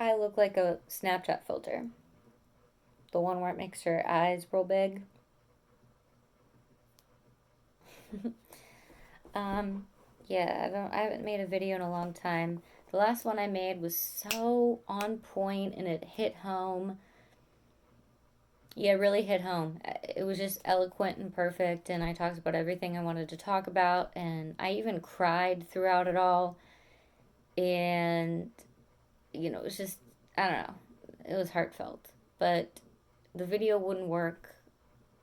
I look like a Snapchat filter. The one where it makes your eyes real big. um, yeah, I haven't made a video in a long time. The last one I made was so on point and it hit home. Yeah, it really hit home. It was just eloquent and perfect, and I talked about everything I wanted to talk about, and I even cried throughout it all. And, it was just, I don't know, it was heartfelt. But the video wouldn't work.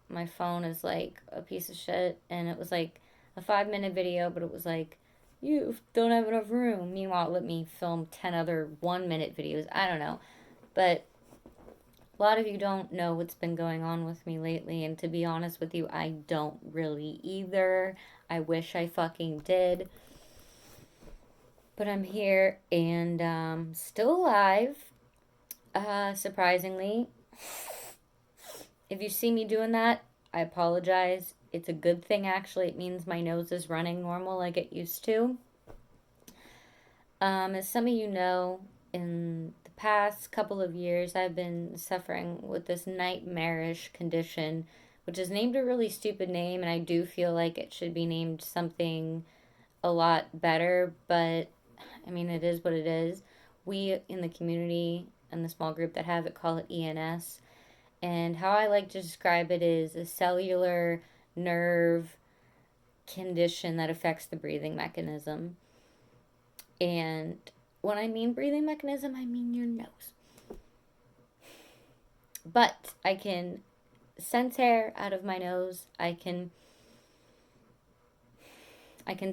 My phone is like a piece of shit, and it was like a 5 minute video, but it was like, you don't have enough room. Meanwhile, it let me film 10 other 1 minute videos. I don't know. But a lot of you don't know what's been going on with me lately, and to be honest with you, I don't really either. I wish I fucking did. But I'm here and still alive, surprisingly. If you see me doing that, I apologize. It's a good thing, actually. It means my nose is running normal like it used to. As some of you know, in the past couple of years, I've been suffering with this nightmarish condition, which is named a really stupid name, and I do feel like it should be named something a lot better, but I mean, it is what it is. We in the community and the small group that have it call it ENS, and how I like to describe it is a cellular nerve condition that affects the breathing mechanism. And when I mean breathing mechanism, I mean your nose. But I can sense air out of my nose. I can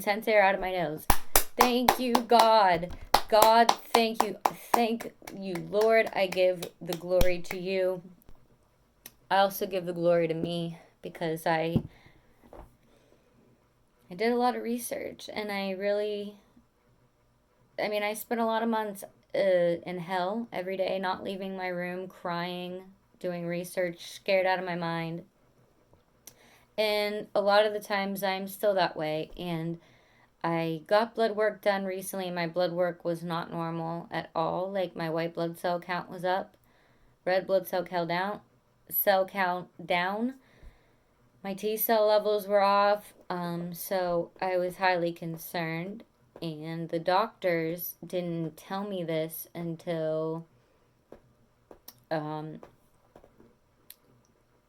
sense air out of my nose. Thank you, God. God, thank you. Thank you, Lord. I give the glory to you. I also give the glory to me because I did a lot of research, and I spent a lot of months in hell every day, not leaving my room, crying, doing research, scared out of my mind. And a lot of the times I'm still that way. And I got blood work done recently, and my blood work was not normal at all. Like my white blood cell count was up, red blood cell count down. My T cell levels were off, so I was highly concerned. And the doctors didn't tell me this until um,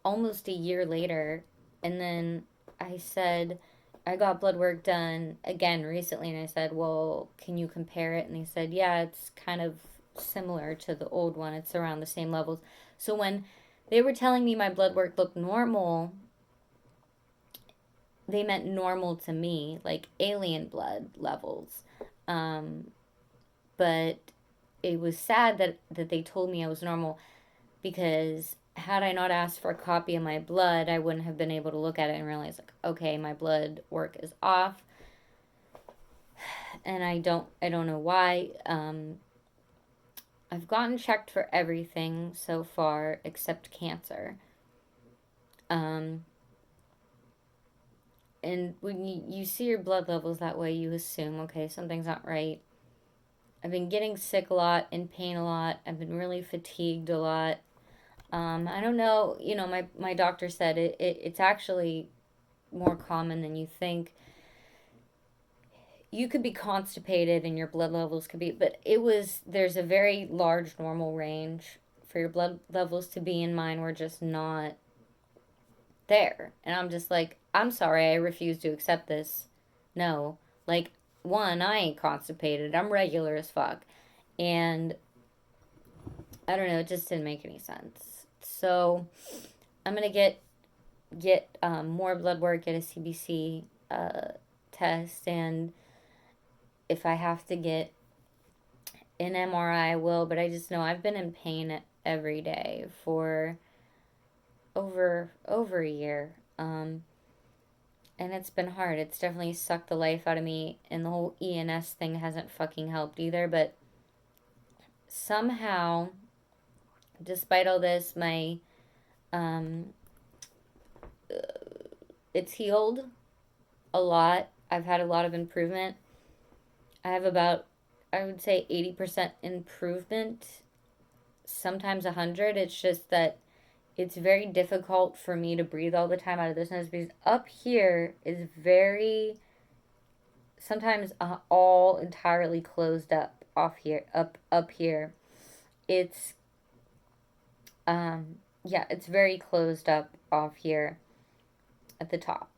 almost a year later. And then I got blood work done again recently, and I said, well, can you compare it? And they said, yeah, it's kind of similar to the old one, it's around the same levels. So when they were telling me my blood work looked normal, they meant normal to me, like alien blood levels. Um, but it was sad that they told me I was normal, because had I not asked for a copy of my blood, I wouldn't have been able to look at it and realize, like, okay, my blood work is off, and I don't know why. I've gotten checked for everything so far except cancer. Um, and when you see your blood levels that way, you assume, okay, something's not right. I've been getting sick a lot, in pain a lot. I've been really fatigued a lot. I don't know, my doctor said it's actually more common than you think. You could be constipated and your blood levels could be, but there's a very large normal range for your blood levels to be, in mine were just not there. And I'm just like, I'm sorry, I refuse to accept this. No. Like, one, I ain't constipated. I'm regular as fuck. And I don't know, it just didn't make any sense. So I'm gonna get more blood work, get a CBC test, and if I have to get an MRI, I will. But I just know I've been in pain every day for over a year. And it's been hard. It's definitely sucked the life out of me, and the whole ENS thing hasn't fucking helped either. But somehow, despite all this, my um, it's healed a lot. I've had a lot of improvement. I have about, I would say, 80% improvement sometimes 100. It's just that it's very difficult for me to breathe all the time out of this nose because up here is very sometimes all entirely closed up off here up here. It's yeah, it's very closed up off here at the top,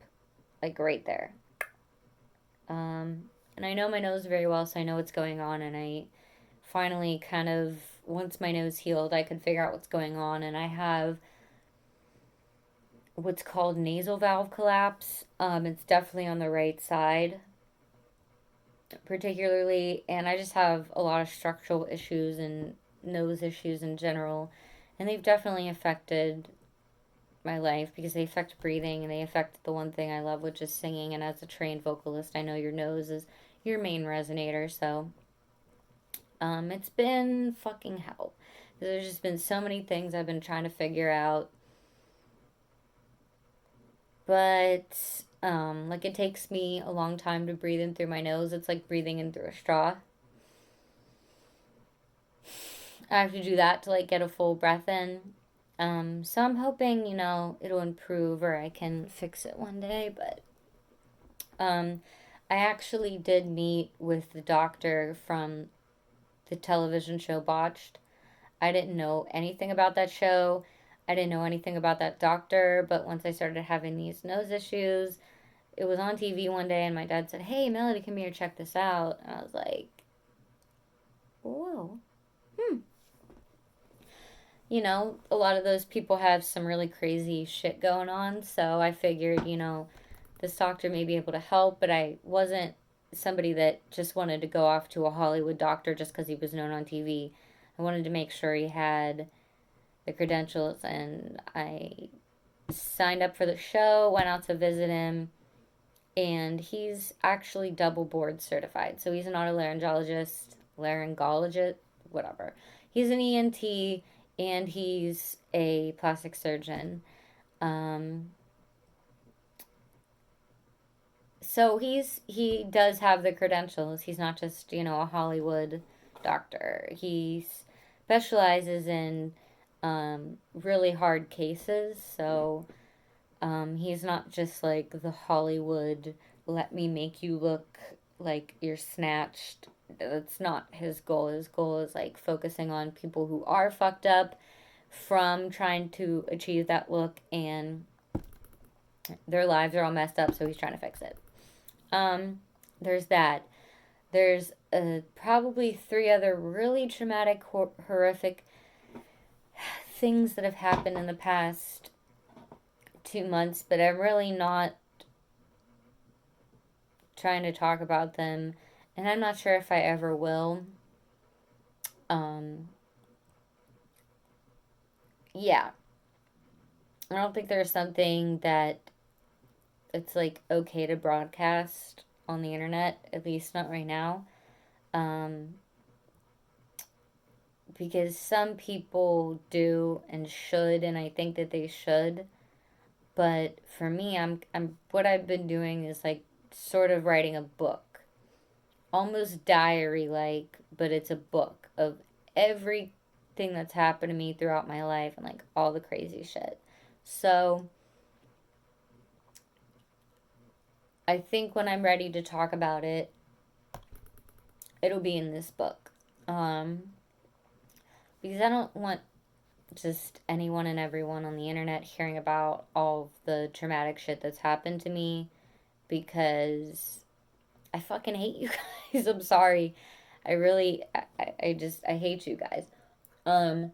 like right there. And I know my nose very well, so I know what's going on, and I finally kind of once my nose healed, I could figure out what's going on, and I have what's called nasal valve collapse. It's definitely on the right side, particularly, and I just have a lot of structural issues and nose issues in general, and they've definitely affected my life because they affect breathing and they affect the one thing I love, which is singing. And as a trained vocalist, I know your nose is your main resonator, so it's been fucking hell. There's just been so many things I've been trying to figure out, but like it takes me a long time to breathe in through my nose. It's like breathing in through a straw. I have to do that to like get a full breath in. So I'm hoping, it'll improve or I can fix it one day. But um, I actually did meet with the doctor from the television show Botched. I didn't know anything about that show. I didn't know anything about that doctor. But once I started having these nose issues, it was on TV one day and my dad said, "Hey, Melody, come here, check this out." And I was like, whoa. Hmm. A lot of those people have some really crazy shit going on. So I figured, this doctor may be able to help, but I wasn't somebody that just wanted to go off to a Hollywood doctor just because he was known on TV. I wanted to make sure he had the credentials, and I signed up for the show, went out to visit him, and he's actually double board certified. So he's an laryngologist, whatever. He's an ENT and he's a plastic surgeon. Um, so he does have the credentials. He's not just a Hollywood doctor. He specializes in really hard cases. So he's not just like the Hollywood, let me make you look like you're snatched. That's not his goal. His goal is like focusing on people who are fucked up from trying to achieve that look, and their lives are all messed up, so he's trying to fix it. Um, there's that. There's probably three other really traumatic, horrific things that have happened in the past 2 months, but I'm really not trying to talk about them, and I'm not sure if I ever will. Um, yeah, I don't think there's something that it's like okay to broadcast on the internet, at least not right now. Um, because some people do and should, and I think that they should. But for me, I'm what I've been doing is like sort of writing a book, almost diary like, but it's a book of everything that's happened to me throughout my life and like all the crazy shit. So I think when I'm ready to talk about it, it'll be in this book. Um, because I don't want just anyone and everyone on the internet hearing about all of the traumatic shit that's happened to me because I fucking hate you guys. I'm sorry. I really, I hate you guys. Um,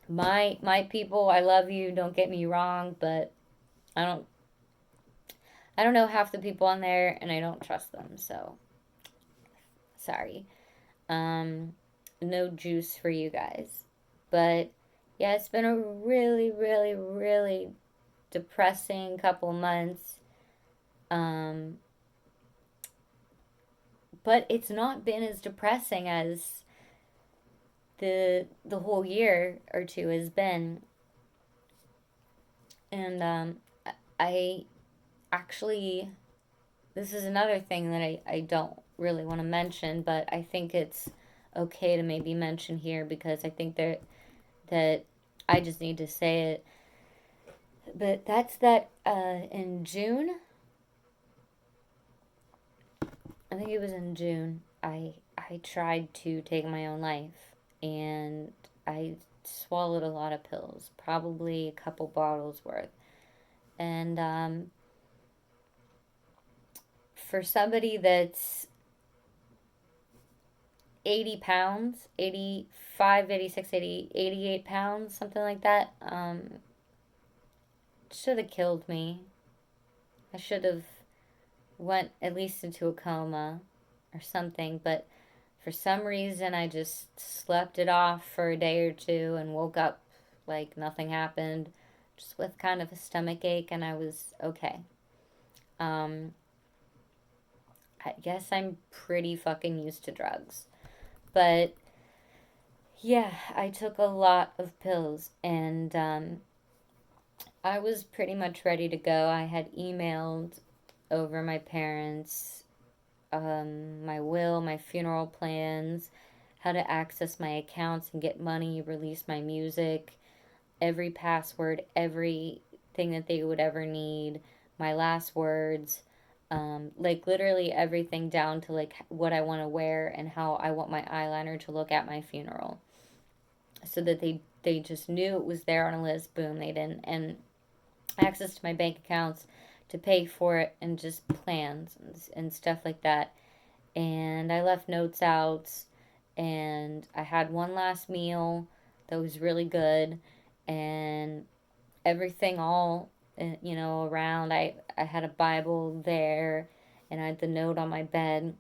my people, I love you. Don't get me wrong, but I don't, I don't know half the people on there, and I don't trust them. So sorry. Um, no juice for you guys. But yeah, it's been a really, really, really depressing couple months. Um, but it's not been as depressing as the whole year or two has been. And I actually, this is another thing that I don't really want to mention, but I think it's okay to maybe mention here because I think that I just need to say it. But that's that in June, I think it was in June, I tried to take my own life, and I swallowed a lot of pills, probably a couple bottles worth. And for somebody that's 80 pounds, 85, 86, 80, 88 pounds, something like that, should have killed me. I should have went at least into a coma or something, but for some reason I just slept it off for a day or two and woke up like nothing happened, just with kind of a stomach ache, and I was okay. Um, I guess I'm pretty fucking used to drugs. But yeah, I took a lot of pills, and I was pretty much ready to go. I had emailed over my parents, my will, my funeral plans, how to access my accounts and get money, release my music, every password, everything that they would ever need, my last words, like literally everything down to like what I want to wear and how I want my eyeliner to look at my funeral, so that they just knew it was there on a list. Boom, they didn't. And access to my bank accounts to pay for it, and just plans and stuff like that. And I left notes out, and I had one last meal that was really good, and everything all around. I had a Bible there, and I had the note on my bed,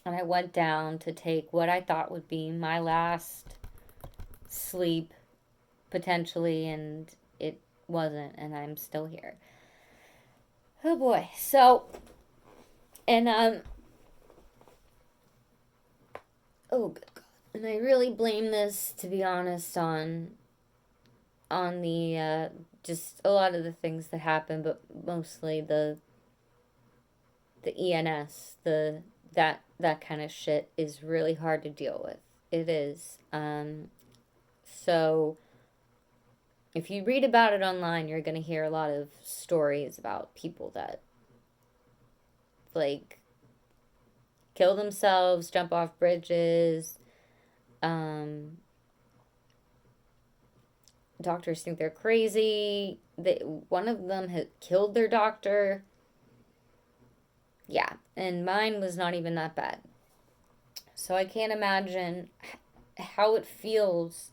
and I went down to take what I thought would be my last sleep potentially, and it wasn't, and I'm still here. Oh boy. So, and oh good God. And I really blame this, to be honest, on the just a lot of the things that happen, but mostly the ENS, that kind of shit is really hard to deal with. It is. So if you read about it online, you're gonna hear a lot of stories about people that like kill themselves, jump off bridges. Um, Doctors think they're crazy. One of them had killed their doctor. Yeah, and mine was not even that bad. So I can't imagine how it feels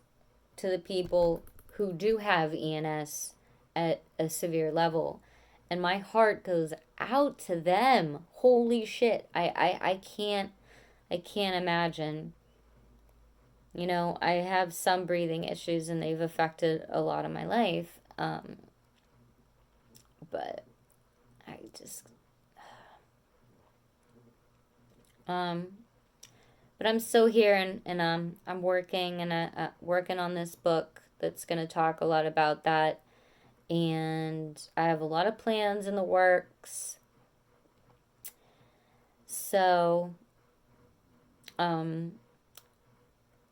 to the people who do have ENS at a severe level. And my heart goes out to them. Holy shit. I can't imagine. I have some breathing issues, and they've affected a lot of my life. But I just um but I'm still here, and I'm working, and working on this book that's going to talk a lot about that, and I have a lot of plans in the works. So um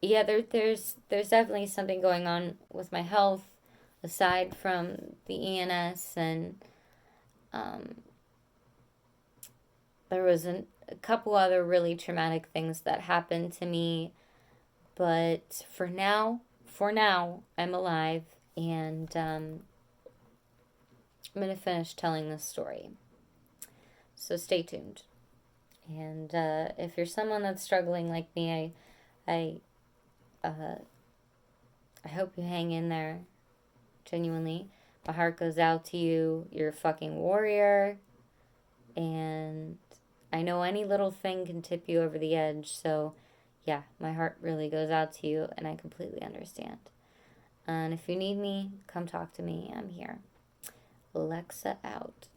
yeah, there's definitely something going on with my health aside from the ENS, and um there was a couple other really traumatic things that happened to me, but for now, I'm alive, and I'm gonna finish telling this story. So stay tuned. And if you're someone that's struggling like me, I, uh, I hope you hang in there. Genuinely, my heart goes out to you. You're a fucking warrior, and I know any little thing can tip you over the edge. So, yeah, my heart really goes out to you, and I completely understand. And if you need me, come talk to me. I'm here. Alexa out.